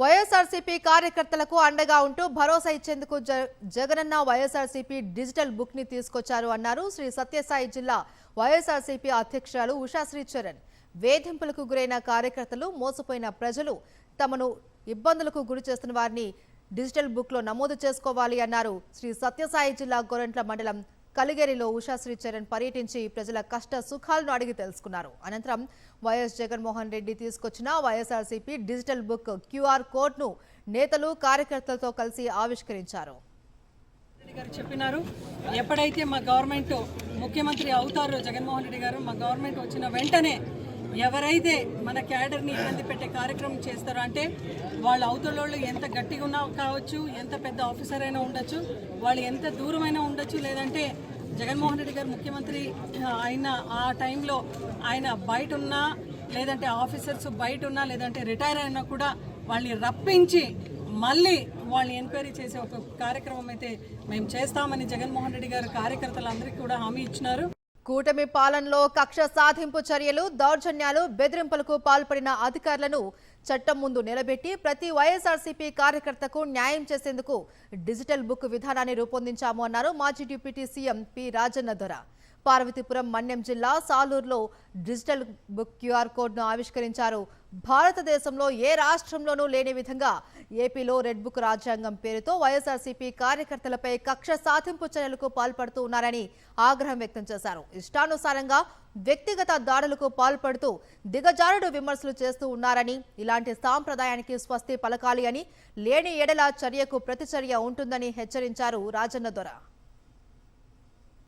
వైఎస్ఆర్సీపీ కార్యకర్తలకు అండగా ఉంటూ భరోసా ఇచ్చేందుకు జగనన్న వైఎస్ఆర్సీపీ డిజిటల్ బుక్ ని తీసుకొచ్చారు అన్నారు శ్రీ సత్యసాయి జిల్లా వైఎస్ఆర్సీపీ అధ్యక్షురాలు ఉషాశ్రీ చరణ్. వేధింపులకు గురైన కార్యకర్తలు, మోసపోయిన ప్రజలు తమను ఇబ్బందులకు గురి చేస్తున్న వారిని డిజిటల్ బుక్ లో నమోదు చేసుకోవాలి అన్నారు. శ్రీ సత్యసాయి జిల్లా గొరంట్ల మండలం కలిగేరిలో ఉషాశ్రీ చరణ్ పర్యటించి ప్రజల కష్ట సుఖాలను అడిగి తెలుసుకున్నారు. అనంతరం వైఎస్ జగన్మోహన్ రెడ్డి తీసుకొచ్చిన YSRCP digital book QR code ను నేతలు, కార్యకర్తలతో కలిసి ఆవిష్కరించారు. చెప్పినారు ఎప్పుడైతే మా గవర్నమెంట్ ముఖ్యమంత్రి అవుతారో జగన్మోహన్ రెడ్డి గారు, మా గవర్నమెంట్ వచ్చిన వెంటనే ఎవరైతే మన క్యాడర్ని ఇబ్బంది పెట్టే కార్యక్రమం చేస్తారో, అంటే వాళ్ళు అవతలోళ్ళు ఎంత గట్టిగా ఉన్నా కావచ్చు, ఎంత పెద్ద ఆఫీసర్ అయినా ఉండొచ్చు, వాళ్ళు ఎంత దూరమైనా ఉండొచ్చు, లేదంటే జగన్మోహన్ రెడ్డి గారు ముఖ్యమంత్రి అయిన ఆ టైంలో ఆయన బయట ఉన్నా, లేదంటే ఆఫీసర్స్ బయట ఉన్నా, లేదంటే రిటైర్ అయినా కూడా వాళ్ళని రప్పించి మళ్ళీ వాళ్ళని ఎంక్వైరీ చేసే ఒక కార్యక్రమం అయితే మేము చేస్తామని జగన్మోహన్ రెడ్డి గారు కార్యకర్తలందరికీ కూడా హామీ ఇచ్చినారు. కూటమి పాలనలో కక్ష సాధింపు చర్యలు, దౌర్జన్యాలు, బెదిరింపులకు పాల్పడిన అధికారులను చట్టం ముందు నిలబెట్టి ప్రతి వైఎస్ఆర్సీపీ కార్యకర్తకు న్యాయం చేసేందుకు డిజిటల్ బుక్ విధానాన్ని రూపొందించాము అన్నారు మాజీ డిప్యూటీ సీఎం పి రాజన్న దొర. పార్వతీపురం, మన్యం జిల్లా సాలూరులో డిజిటల్ బుక్ క్యూఆర్ కోడ్ను ఆవిష్కరించారు. భారతదేశంలో ఏ రాష్ట్రంలోనూ లేని విధంగా ఏపీలో రెడ్ బుక్ రాజ్యాంగం పేరుతో వైఎస్ఆర్సీపీ కార్యకర్తలపై కక్ష సాధింపు చర్యలకు పాల్పడుతూ ఉన్నారని ఆగ్రహం వ్యక్తం చేశారు. ఇష్టానుసారంగా వ్యక్తిగత దాడులకు పాల్పడుతూ దిగజారుడు విమర్శలు చేస్తూ ఉన్నారని, ఇలాంటి సాంప్రదాయానికి స్వస్తి పలకాలి అని, లేని ఎడల చర్యకు ప్రతిచర్య ఉంటుందని హెచ్చరించారు రాజన్న దొర.